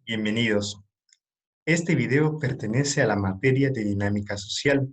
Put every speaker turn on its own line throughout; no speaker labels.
Bienvenidos. Este video pertenece a la materia de dinámica social.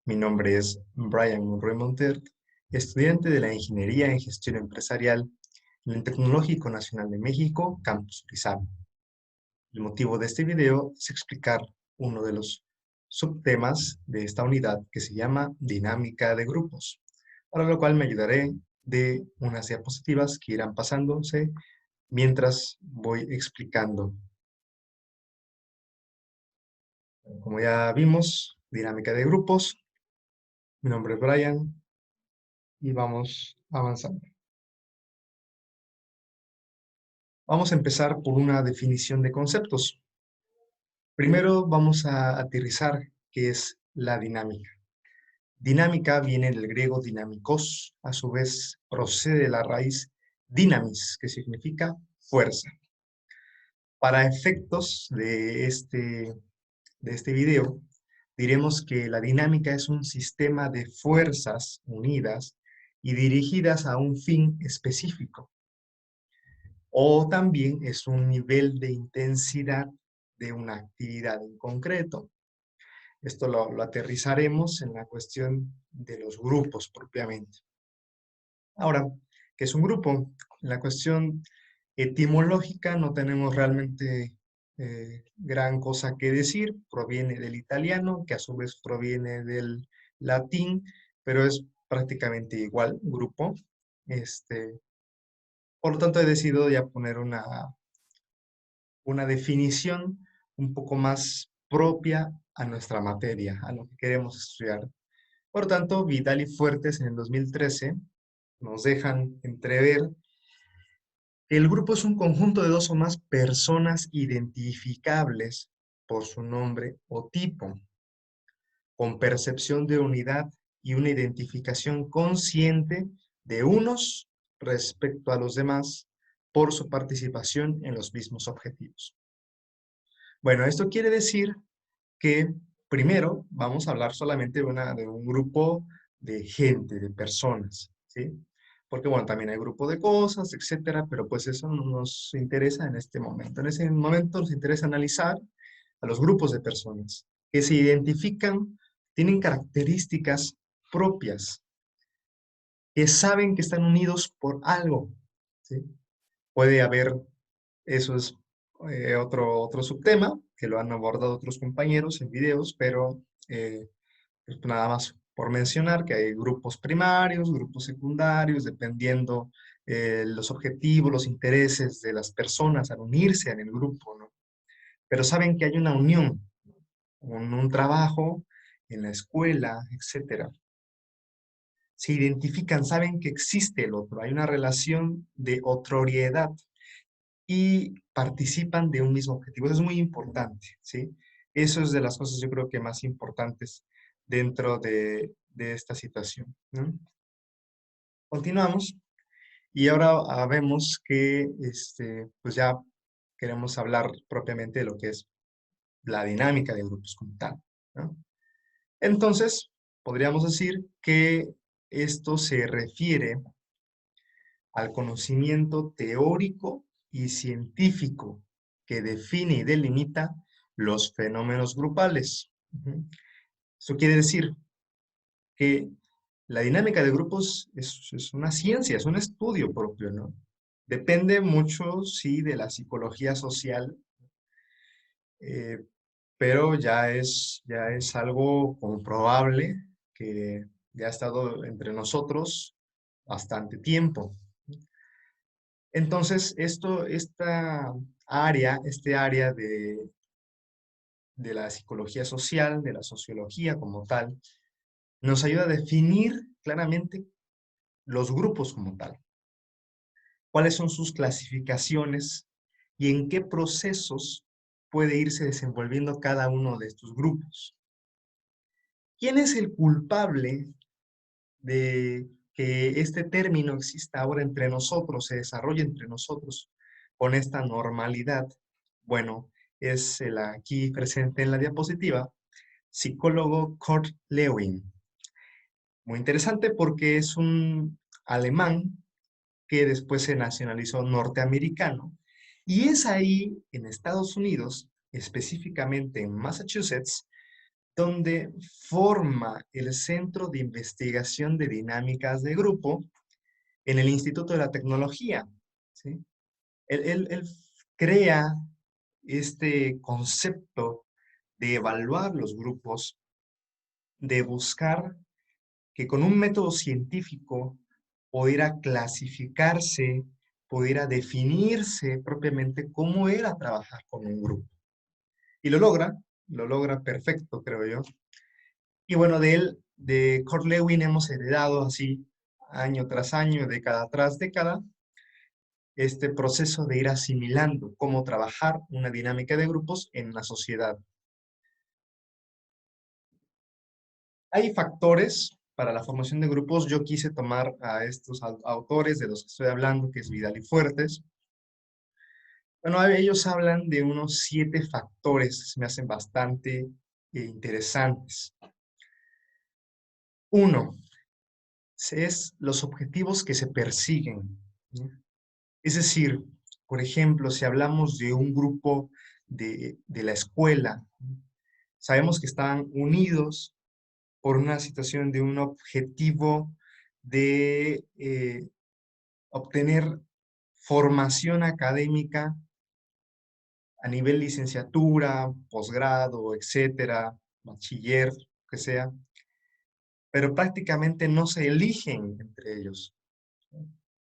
Mi nombre es Brian Monroy Montert, estudiante de la Ingeniería en Gestión Empresarial en el Tecnológico Nacional de México, Campus Orizaba. El motivo de este video es explicar uno de los subtemas de esta unidad que se llama dinámica de grupos, para lo cual me ayudaré de unas diapositivas que irán pasándose mientras voy explicando. Como ya vimos, dinámica de grupos. Mi nombre es Brian y vamos avanzando. Vamos a empezar por una definición de conceptos. Primero vamos a aterrizar qué es la dinámica. Dinámica viene del griego dinamikos, a su vez procede de la raíz dynamis, que significa fuerza. Para efectos de este video, diremos que la dinámica es un sistema de fuerzas unidas y dirigidas a un fin específico. O también es un nivel de intensidad de una actividad en concreto. Esto lo aterrizaremos en la cuestión de los grupos propiamente. Ahora, ¿qué es un grupo? En la cuestión etimológica no tenemos realmente gran cosa que decir. Proviene del italiano, que a su vez proviene del latín, pero es prácticamente igual, grupo. Por lo tanto, he decidido ya poner una definición un poco más propia a nuestra materia, a lo que queremos estudiar. Por lo tanto, Vidal y Fuertes en el 2013 nos dejan entrever que el grupo es un conjunto de dos o más personas identificables por su nombre o tipo, con percepción de unidad y una identificación consciente de unos respecto a los demás por su participación en los mismos objetivos. Bueno, esto quiere decir que primero vamos a hablar solamente de un grupo de gente, de personas, ¿sí? Porque bueno, también hay grupo de cosas, etcétera, pero pues eso no nos interesa en este momento. En ese momento nos interesa analizar a los grupos de personas que se identifican, tienen características propias, que saben que están unidos por algo, ¿sí? Puede haber, eso es otro subtema, que lo han abordado otros compañeros en videos, pero pues nada más por mencionar que hay grupos primarios, grupos secundarios, dependiendo los objetivos, los intereses de las personas al unirse en el grupo, ¿no? Pero saben que hay una unión, un trabajo en la escuela, etcétera. Se identifican, saben que existe el otro, hay una relación de otroriedad y participan de un mismo objetivo. Eso es muy importante, ¿sí? Eso es de las cosas yo creo que más importantes dentro de esta situación, ¿no? Continuamos y ahora vemos que pues ya queremos hablar propiamente de lo que es la dinámica de grupos como tal, ¿no? Entonces, podríamos decir que esto se refiere al conocimiento teórico y científico que define y delimita los fenómenos grupales. Eso quiere decir que la dinámica de grupos es una ciencia, es un estudio propio, ¿no? Depende mucho, sí, de la psicología social, eh, pero ya es algo comprobable que ya ha estado entre nosotros bastante tiempo. Entonces, este área de la psicología social, de la sociología como tal, nos ayuda a definir claramente los grupos como tal. Cuáles son sus clasificaciones y en qué procesos puede irse desenvolviendo cada uno de estos grupos. ¿Quién es el culpable de que este término exista ahora entre nosotros, se desarrolle entre nosotros con esta normalidad? Bueno, es el aquí presente en la diapositiva, psicólogo Kurt Lewin. Muy interesante porque es un alemán que después se nacionalizó norteamericano Y es ahí, en Estados Unidos, específicamente en Massachusetts, donde forma el Centro de Investigación de Dinámicas de Grupo en el Instituto de la Tecnología, ¿sí? Él crea este concepto de evaluar los grupos, de buscar que con un método científico pudiera clasificarse, pudiera definirse propiamente cómo era trabajar con un grupo. Y lo logra perfecto, creo yo. Y bueno, de él, de Kurt Lewin, hemos heredado así, año tras año, década tras década, este proceso de ir asimilando cómo trabajar una dinámica de grupos en la sociedad. Hay factores para la formación de grupos. Yo quise tomar a estos autores de los que estoy hablando, que es Vidal y Fuertes. Bueno, ellos hablan de unos 7 factores que se me hacen bastante interesantes. Uno, es los objetivos que se persiguen, ¿no? Es decir, por ejemplo, si hablamos de un grupo de la escuela, sabemos que están unidos por una situación de un objetivo de obtener formación académica a nivel licenciatura, posgrado, etcétera, bachiller, que sea, pero prácticamente no se eligen entre ellos.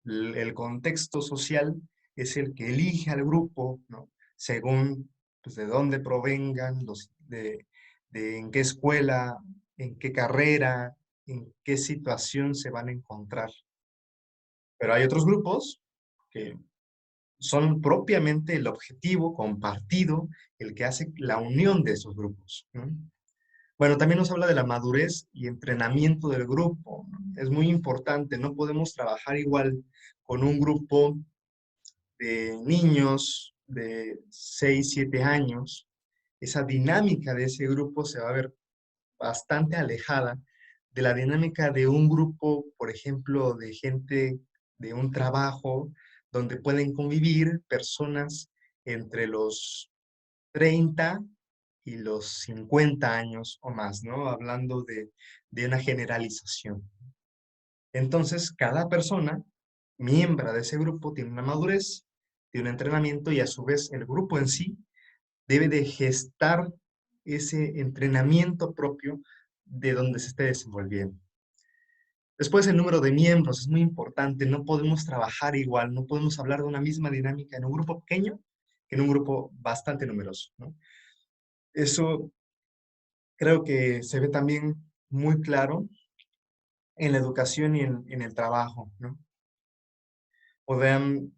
El contexto social es el que elige al grupo, ¿no? Según pues, de dónde provengan, de en qué escuela, en qué carrera, en qué situación se van a encontrar. Pero hay otros grupos que son propiamente el objetivo compartido, el que hace la unión de esos grupos, ¿no? Bueno, también nos habla de la madurez y entrenamiento del grupo, ¿no? Es muy importante, no podemos trabajar igual con un grupo de niños de 6, 7 años. Esa dinámica de ese grupo se va a ver bastante alejada de la dinámica de un grupo, por ejemplo, de gente de un trabajo donde pueden convivir personas entre los 30 y los 50 años o más, ¿no? Hablando de una generalización. Entonces, cada persona, miembro de ese grupo, tiene una madurez, tiene un entrenamiento y a su vez el grupo en sí debe de gestar ese entrenamiento propio de donde se esté desenvolviendo. Después, el número de miembros es muy importante. No podemos trabajar igual, no podemos hablar de una misma dinámica en un grupo pequeño que en un grupo bastante numeroso, ¿no? Eso creo que se ve también muy claro en la educación y en el trabajo, ¿no? Podrán,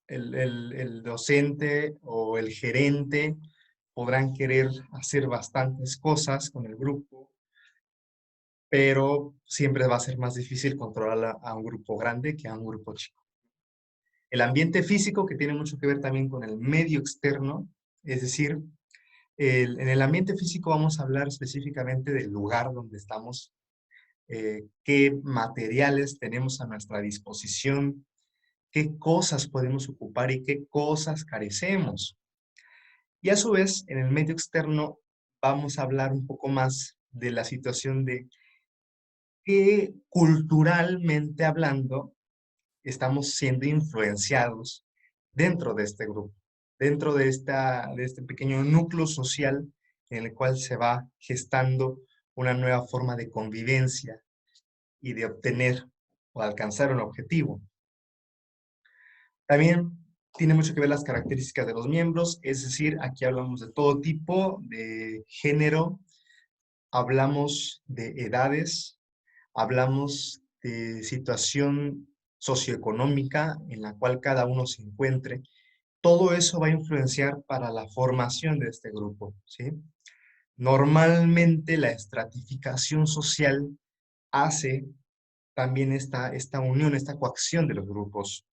el docente o el gerente podrán querer hacer bastantes cosas con el grupo, pero siempre va a ser más difícil controlar a un grupo grande que a un grupo chico. El ambiente físico, que tiene mucho que ver también con el medio externo, es decir, en el ambiente físico vamos a hablar específicamente del lugar donde estamos, qué materiales tenemos a nuestra disposición, qué cosas podemos ocupar y qué cosas carecemos. Y a su vez, en el medio externo vamos a hablar un poco más de la situación de que culturalmente hablando estamos siendo influenciados dentro de este grupo, dentro de este pequeño núcleo social en el cual se va gestando una nueva forma de convivencia y de obtener o alcanzar un objetivo. También tiene mucho que ver las características de los miembros, es decir, aquí hablamos de todo tipo, de género, hablamos de edades, hablamos de situación socioeconómica en la cual cada uno se encuentre. Todo eso va a influenciar para la formación de este grupo, ¿sí? Normalmente la estratificación social hace también esta unión, esta coacción de los grupos.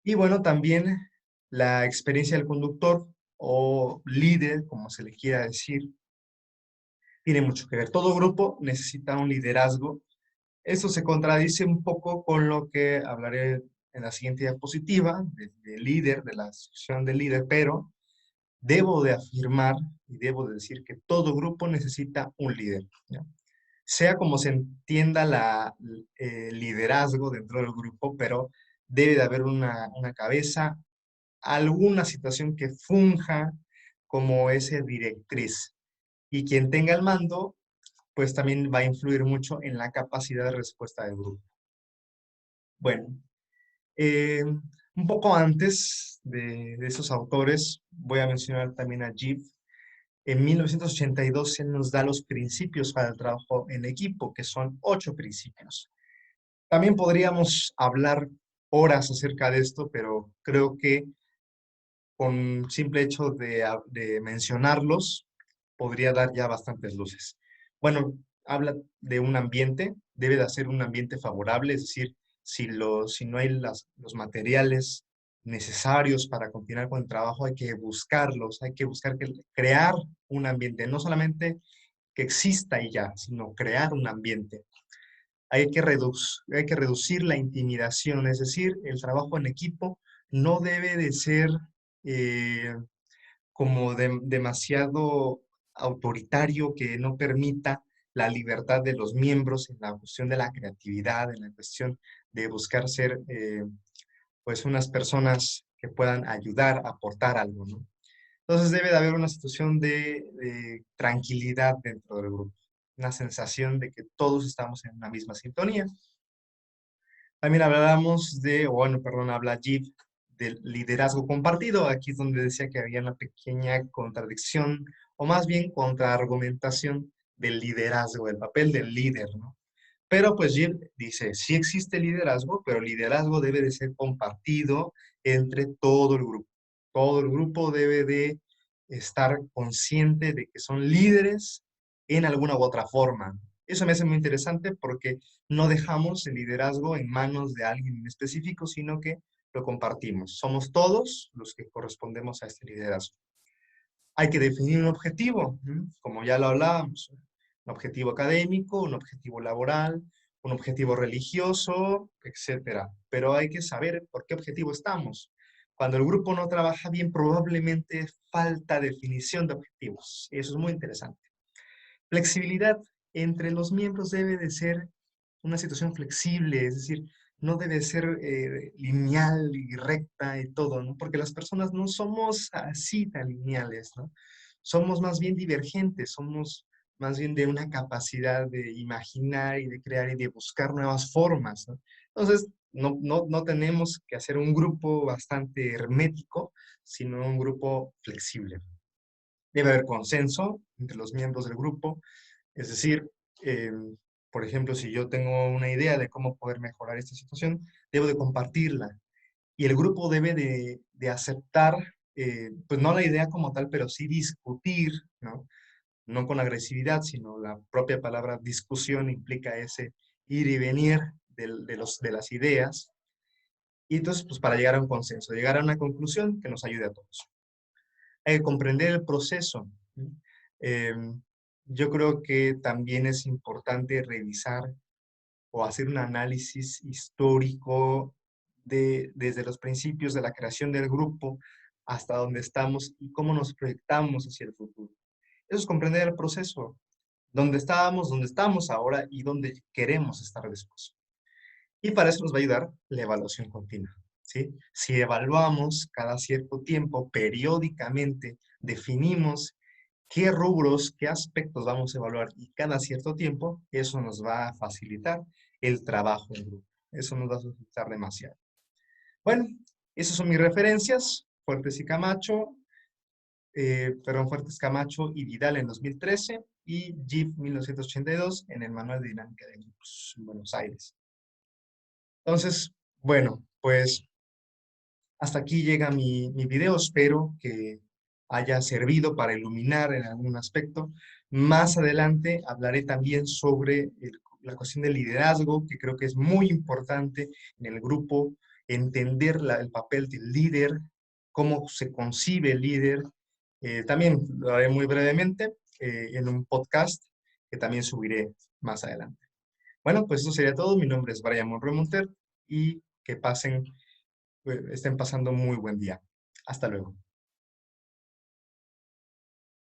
Y bueno, también la experiencia del conductor o líder, como se le quiera decir, tiene mucho que ver. Todo grupo necesita un liderazgo. Eso se contradice un poco con lo que hablaré en la siguiente diapositiva, de líder, de la asociación de líder, pero debo de afirmar y debo de decir que todo grupo necesita un líder, ¿ya? Sea como se entienda el liderazgo dentro del grupo, pero debe de haber una cabeza, alguna situación que funja como ese directriz. Y quien tenga el mando, pues también va a influir mucho en la capacidad de respuesta del grupo. Bueno, un poco antes de esos autores, voy a mencionar también a Gibb. En 1982 se nos da los principios para el trabajo en equipo, que son 8 principios. También podríamos hablar horas acerca de esto, pero creo que con simple hecho de mencionarlos, podría dar ya bastantes luces. Bueno, habla de un ambiente, debe de ser un ambiente favorable, es decir, si no hay los materiales necesarios para continuar con el trabajo, hay que buscarlos, hay que buscar crear un ambiente, no solamente que exista y ya, sino crear un ambiente. Hay que reducir la intimidación, es decir, el trabajo en equipo no debe de ser eh, como demasiado autoritario que no permita la libertad de los miembros en la cuestión de la creatividad, en la cuestión de buscar ser pues unas personas que puedan ayudar, aportar algo, ¿no? Entonces debe de haber una situación de tranquilidad dentro del grupo, una sensación de que todos estamos en una misma sintonía. También hablábamos bueno, perdón, habla Jeep del liderazgo compartido. Aquí es donde decía que había una pequeña contradicción, o más bien contraargumentación del liderazgo, del papel del líder, ¿no? Pero pues Jeep dice, sí existe liderazgo, pero el liderazgo debe de ser compartido entre todo el grupo. Todo el grupo debe de estar consciente de que son líderes en alguna u otra forma. Eso me hace muy interesante porque no dejamos el liderazgo en manos de alguien en específico, sino que lo compartimos. Somos todos los que correspondemos a este liderazgo. Hay que definir un objetivo, como ya lo hablábamos, un objetivo académico, un objetivo laboral, un objetivo religioso, etcétera. Pero hay que saber por qué objetivo estamos. Cuando el grupo no trabaja bien, probablemente falta definición de objetivos. Eso es muy interesante. Flexibilidad entre los miembros debe de ser una situación flexible, es decir, no debe ser lineal y recta y todo, ¿no? Porque las personas no somos así tan lineales, ¿no? Somos más bien divergentes, somos más bien de una capacidad de imaginar y de crear y de buscar nuevas formas, ¿no? Entonces, no tenemos que hacer un grupo bastante hermético, sino un grupo flexible. Debe haber consenso entre los miembros del grupo, es decir, eh, por ejemplo, si yo tengo una idea de cómo poder mejorar esta situación, debo de compartirla. Y el grupo debe de aceptar, pues no la idea como tal, pero sí discutir, ¿no? No con agresividad, sino la propia palabra discusión implica ese ir y venir de las ideas. Y entonces, pues para llegar a un consenso, llegar a una conclusión que nos ayude a todos. Hay que comprender el proceso. Eh, yo creo que también es importante revisar o hacer un análisis histórico desde los principios de la creación del grupo hasta donde estamos y cómo nos proyectamos hacia el futuro. Eso es comprender el proceso, dónde estábamos, dónde estamos ahora y dónde queremos estar después. Y para eso nos va a ayudar la evaluación continua, ¿sí? Si evaluamos cada cierto tiempo, periódicamente, definimos qué rubros, qué aspectos vamos a evaluar y cada cierto tiempo, eso nos va a facilitar el trabajo en grupo. Eso nos va a facilitar demasiado. Bueno, esas son mis referencias. Fuertes Camacho y Vidal en 2013 y GIF 1982 en el Manual de Dinámica de Grupos en Buenos Aires. Entonces, bueno, pues hasta aquí llega mi video. Espero que haya servido para iluminar en algún aspecto. Más adelante hablaré también sobre la cuestión del liderazgo, que creo que es muy importante en el grupo, entender el papel del líder, cómo se concibe el líder. También lo haré muy brevemente en un podcast que también subiré más adelante. Bueno, pues eso sería todo. Mi nombre es Brian Monroy Monter y que pasen estén pasando muy buen día. Hasta luego.